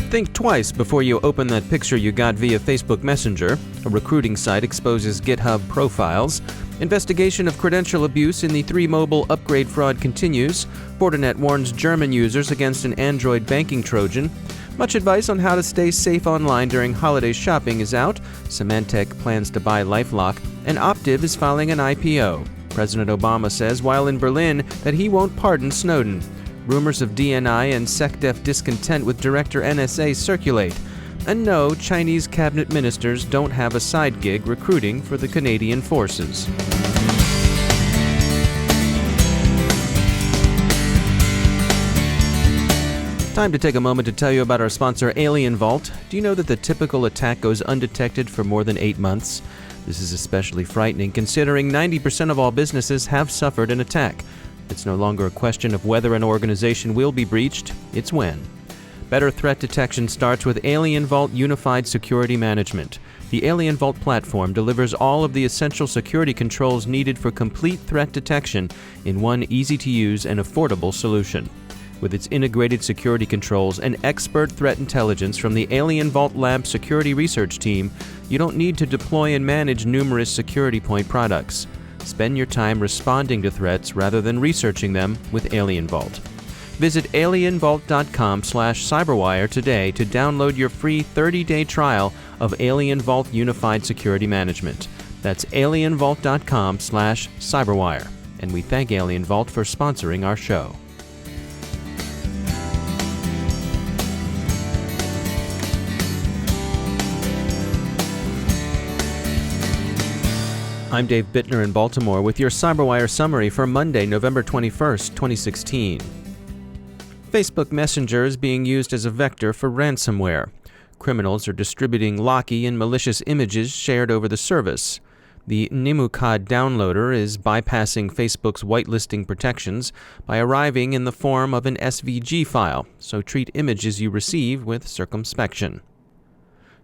Think twice before you open that picture you got via Facebook Messenger. A recruiting site exposes GitHub profiles. Investigation of credential abuse in the 3Mobile upgrade fraud continues. Fortinet warns German users against an Android banking Trojan. Much advice on how to stay safe online during holiday shopping is out. Symantec plans to buy LifeLock. And Optiv is filing an IPO. President Obama says while in Berlin that he won't pardon Snowden. Rumors of DNI and SecDef discontent with Director NSA circulate. And no, Chinese cabinet ministers don't have a side gig recruiting for the Canadian forces. Time to take a moment to tell you about our sponsor, Alien Vault. Do you know that the typical attack goes undetected for more than 8 months? This is especially frightening considering 90% of all businesses have suffered an attack. It's no longer a question of whether an organization will be breached, it's when. Better threat detection starts with Alien Vault Unified Security Management. The Alien Vault platform delivers all of the essential security controls needed for complete threat detection in one easy-to-use and affordable solution. With its integrated security controls and expert threat intelligence from the Alien Vault Lab security research team, you don't need to deploy and manage numerous security point products. Spend your time responding to threats rather than researching them with Alien Vault. Visit alienvault.com/cyberwire today to download your free 30-day trial of Alien Vault Unified Security Management. That's alienvault.com/cyberwire. And we thank Alien Vault for sponsoring our show. I'm Dave Bittner in Baltimore with your CyberWire summary for Monday, November 21st, 2016. Facebook Messenger is being used as a vector for ransomware. Criminals are distributing locky and malicious images shared over the service. The Nimukad downloader is bypassing Facebook's whitelisting protections by arriving in the form of an SVG file, so treat images you receive with circumspection.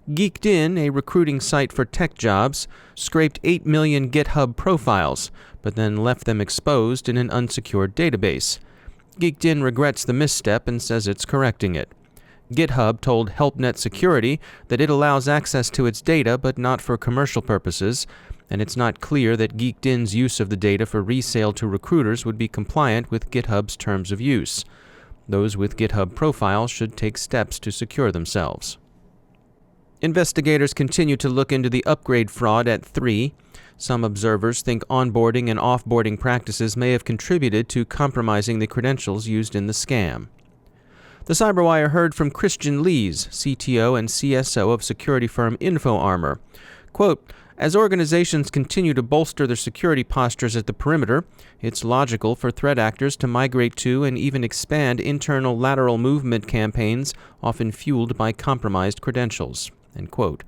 GeekIn, a recruiting site for tech jobs, scraped 8 million GitHub profiles, but then left them exposed in an unsecured database. GeekIn regrets the misstep and says it's correcting it. GitHub told HelpNet Security that it allows access to its data but not for commercial purposes, and it's not clear that GeekIn's use of the data for resale to recruiters would be compliant with GitHub's terms of use. Those with GitHub profiles should take steps to secure themselves. Investigators continue to look into the upgrade fraud at 3. Some observers think onboarding and offboarding practices may have contributed to compromising the credentials used in the scam. The CyberWire heard from Christian Lees, CTO and CSO of security firm InfoArmor. Quote, "As organizations continue to bolster their security postures at the perimeter, it's logical for threat actors to migrate to and even expand internal lateral movement campaigns, often fueled by compromised credentials." End quote.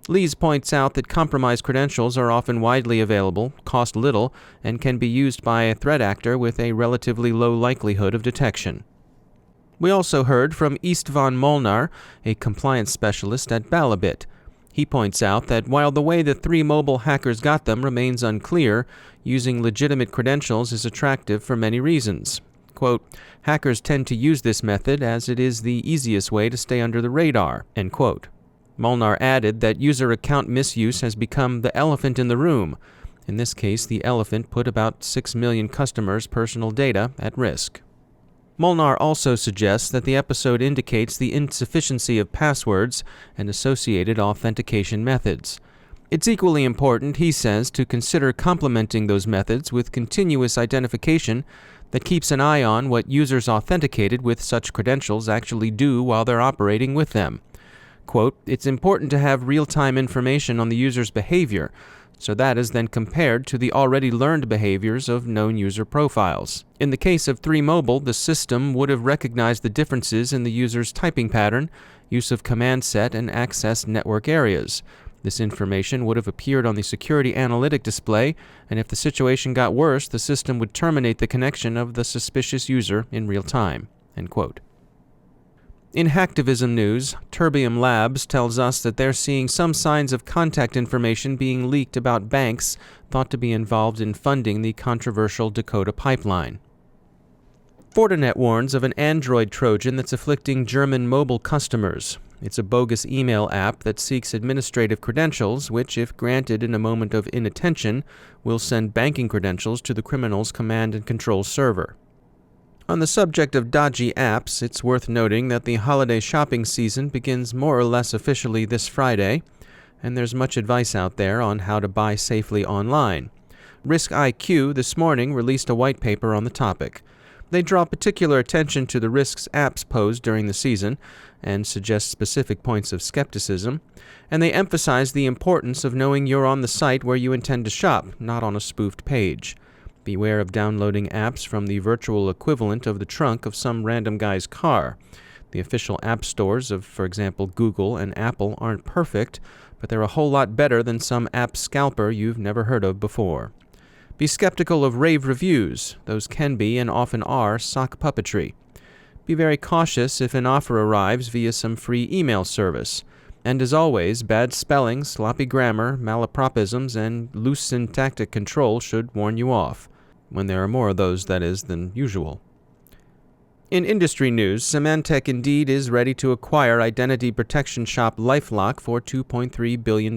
Lees points out that compromised credentials are often widely available, cost little, and can be used by a threat actor with a relatively low likelihood of detection. We also heard from Istvan Molnar, a compliance specialist at Balabit. He points out that while the way the 3Mobile hackers got them remains unclear, using legitimate credentials is attractive for many reasons. Quote, "Hackers tend to use this method as it is the easiest way to stay under the radar." End quote. Molnar added that user account misuse has become the elephant in the room. In this case, the elephant put about 6 million customers' personal data at risk. Molnar also suggests that the episode indicates the insufficiency of passwords and associated authentication methods. It's equally important, he says, to consider complementing those methods with continuous identification that keeps an eye on what users authenticated with such credentials actually do while they're operating with them. Quote, "It's important to have real-time information on the user's behavior, so that is then compared to the already learned behaviors of known user profiles. In the case of 3Mobile, the system would have recognized the differences in the user's typing pattern, use of command set, and access network areas. This information would have appeared on the security analytic display, and if the situation got worse, the system would terminate the connection of the suspicious user in real time." End quote. In hacktivism news, Terbium Labs tells us that they're seeing some signs of contact information being leaked about banks thought to be involved in funding the controversial Dakota pipeline. Fortinet warns of an Android Trojan that's afflicting German mobile customers. It's a bogus email app that seeks administrative credentials, which, if granted in a moment of inattention, will send banking credentials to the criminal's command and control server. On the subject of dodgy apps, it's worth noting that the holiday shopping season begins more or less officially this Friday, and there's much advice out there on how to buy safely online. Risk IQ this morning released a white paper on the topic. They draw particular attention to the risks apps pose during the season and suggest specific points of skepticism, and they emphasize the importance of knowing you're on the site where you intend to shop, not on a spoofed page. Beware of downloading apps from the virtual equivalent of the trunk of some random guy's car. The official app stores of, for example, Google and Apple aren't perfect, but they're a whole lot better than some app scalper you've never heard of before. Be skeptical of rave reviews. Those can be and often are sock puppetry. Be very cautious if an offer arrives via some free email service. And as always, bad spelling, sloppy grammar, malapropisms, and loose syntactic control should warn you off. When there are more of those, that is, than usual. In industry news, Symantec indeed is ready to acquire identity protection shop LifeLock for $2.3 billion.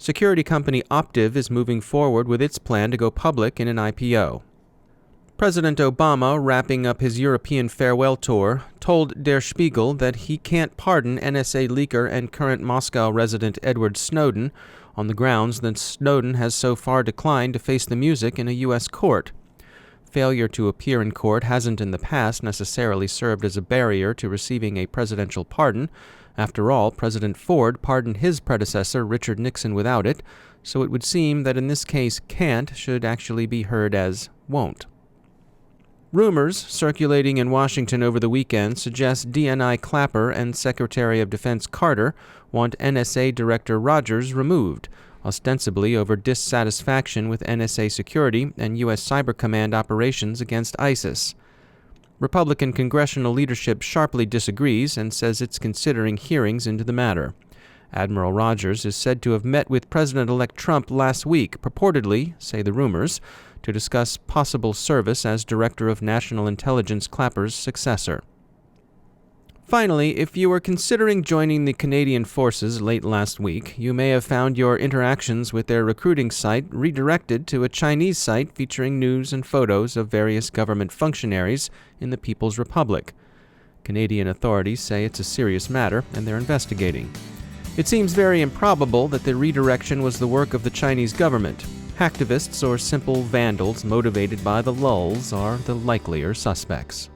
Security company Optiv is moving forward with its plan to go public in an IPO. President Obama, wrapping up his European farewell tour, told Der Spiegel that he can't pardon NSA leaker and current Moscow resident Edward Snowden on the grounds that Snowden has so far declined to face the music in a U.S. court. Failure to appear in court hasn't in the past necessarily served as a barrier to receiving a presidential pardon. After all, President Ford pardoned his predecessor, Richard Nixon, without it, so it would seem that in this case can't should actually be heard as won't. Rumors circulating in Washington over the weekend suggest DNI Clapper and Secretary of Defense Carter want NSA Director Rogers removed, ostensibly over dissatisfaction with NSA security and U.S. Cyber Command operations against ISIS. Republican congressional leadership sharply disagrees and says it's considering hearings into the matter. Admiral Rogers is said to have met with President-elect Trump last week, purportedly, say the rumors, to discuss possible service as Director of National Intelligence Clapper's successor. Finally, if you were considering joining the Canadian Forces late last week, you may have found your interactions with their recruiting site redirected to a Chinese site featuring news and photos of various government functionaries in the People's Republic. Canadian authorities say it's a serious matter, and they're investigating. It seems very improbable that the redirection was the work of the Chinese government. Hacktivists or simple vandals motivated by the lulz are the likelier suspects.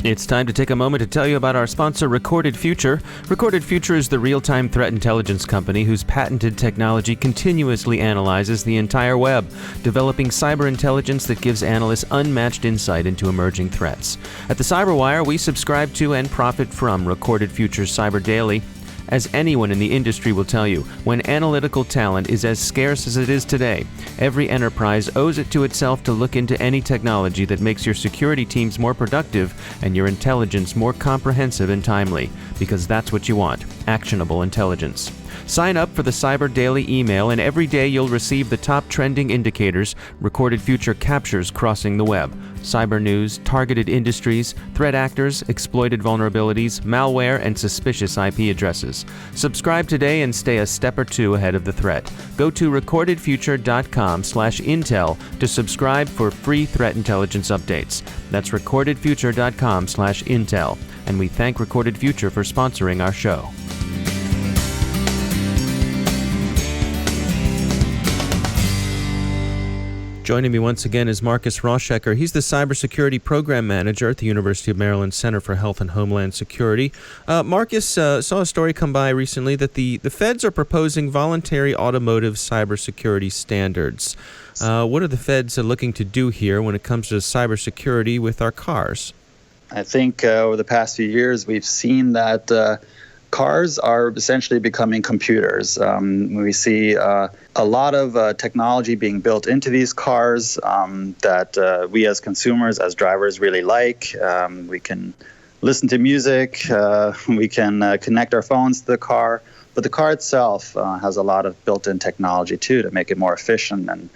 It's time to take a moment to tell you about our sponsor, Recorded Future. Recorded Future is the real-time threat intelligence company whose patented technology continuously analyzes the entire web, developing cyber intelligence that gives analysts unmatched insight into emerging threats. At the CyberWire, we subscribe to and profit from Recorded Future's Cyber Daily. As anyone in the industry will tell you, when analytical talent is as scarce as it is today, every enterprise owes it to itself to look into any technology that makes your security teams more productive and your intelligence more comprehensive and timely, because that's what you want, actionable intelligence. Sign up for the Cyber Daily email, and every day you'll receive the top trending indicators Recorded Future captures crossing the web. Cyber news, targeted industries, threat actors, exploited vulnerabilities, malware, and suspicious IP addresses. Subscribe today and stay a step or two ahead of the threat. Go to recordedfuture.com/intel to subscribe for free threat intelligence updates. That's recordedfuture.com/intel. And we thank Recorded Future for sponsoring our show. Joining me once again is Marcus Roschecker. He's the Cybersecurity Program Manager at the University of Maryland Center for Health and Homeland Security. Marcus saw a story come by recently that the feds are proposing voluntary automotive cybersecurity standards. What are the feds looking to do here when it comes to cybersecurity with our cars? I think over the past few years, we've seen that cars are essentially becoming computers. We see a lot of technology being built into these cars that we as consumers, as drivers, really like. We can listen to music, we can connect our phones to the car, but the car itself has a lot of built-in technology too to make it more efficient and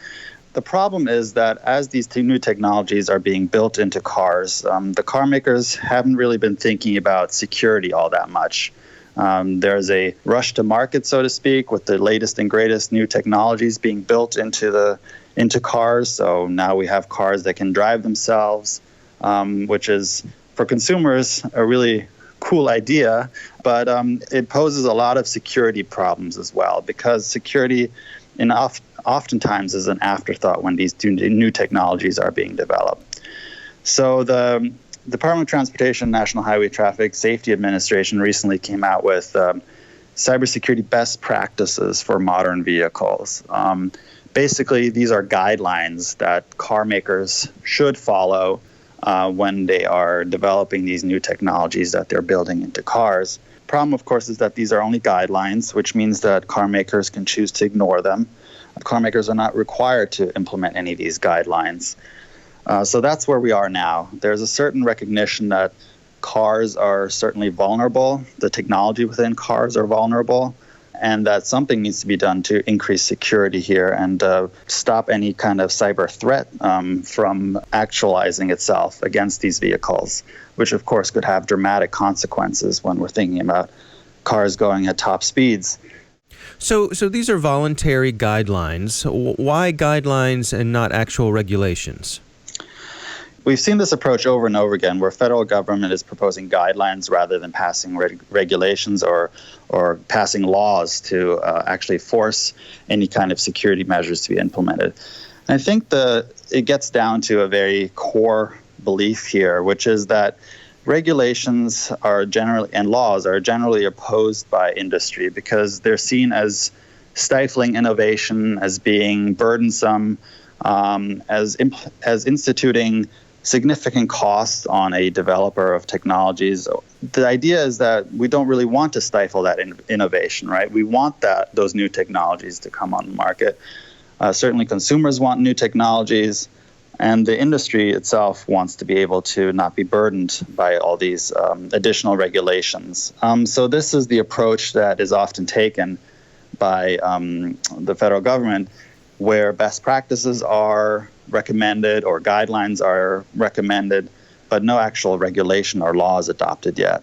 The problem is that as these new technologies are being built into cars, the car makers haven't really been thinking about security all that much. There's a rush to market, so to speak, with the latest and greatest new technologies being built into cars. So now we have cars that can drive themselves, which is, for consumers, a really cool idea, but it poses a lot of security problems as well, because security oftentimes is an afterthought when these new technologies are being developed. So the Department of Transportation National Highway Traffic Safety Administration recently came out with cybersecurity best practices for modern vehicles. Basically, these are guidelines that car makers should follow when they are developing these new technologies that they're building into cars. Problem, of course, is that these are only guidelines, which means that car makers can choose to ignore them. Car makers are not required to implement any of these guidelines. So that's where we are now. There's a certain recognition that cars are certainly vulnerable, the technology within cars are vulnerable, and that something needs to be done to increase security here and stop any kind of cyber threat from actualizing itself against these vehicles, which of course could have dramatic consequences when we're thinking about cars going at top speeds. So these are voluntary guidelines. Why guidelines and not actual regulations? We've seen this approach over and over again, where federal government is proposing guidelines rather than passing regulations or passing laws to actually force any kind of security measures to be implemented. And I think it gets down to a very core belief here, which is that regulations and laws are generally opposed by industry because they're seen as stifling innovation, as being burdensome, as instituting significant costs on a developer of technologies. The idea is that we don't really want to stifle that innovation, right? We want those new technologies to come on the market. Certainly consumers want new technologies, and the industry itself wants to be able to not be burdened by all these additional regulations. So this is the approach that is often taken by the federal government, where best practices are recommended or guidelines are recommended, but no actual regulation or law is adopted yet.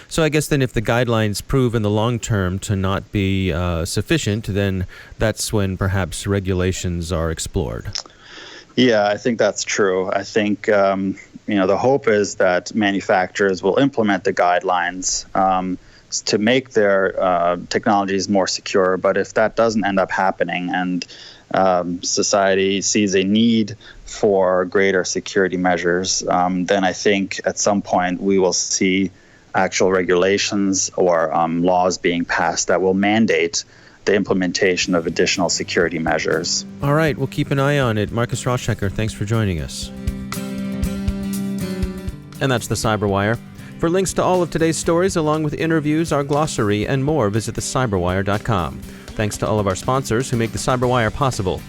So I guess then if the guidelines prove in the long term to not be sufficient, then that's when perhaps regulations are explored. Yeah, I think that's true. I think the hope is that manufacturers will implement the guidelines to make their technologies more secure. But if that doesn't end up happening and society sees a need for greater security measures, then I think at some point we will see actual regulations or laws being passed that will mandate the implementation of additional security measures. All right, we'll keep an eye on it. Marcus Roschecker, thanks for joining us. And that's the CyberWire. For links to all of today's stories, along with interviews, our glossary, and more, visit thecyberwire.com. Thanks to all of our sponsors who make the CyberWire possible.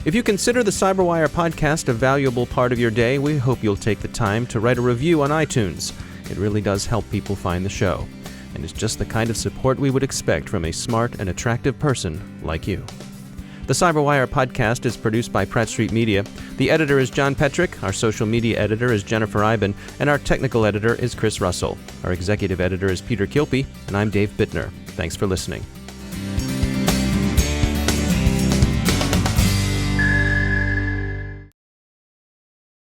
If you consider the CyberWire podcast a valuable part of your day, we hope you'll take the time to write a review on iTunes. It really does help people find the show, and it's just the kind of support we would expect from a smart and attractive person like you. The CyberWire podcast is produced by Pratt Street Media. The editor is John Petrick, our social media editor is Jennifer Iben, and our technical editor is Chris Russell. Our executive editor is Peter Kilpie, and I'm Dave Bittner. Thanks for listening.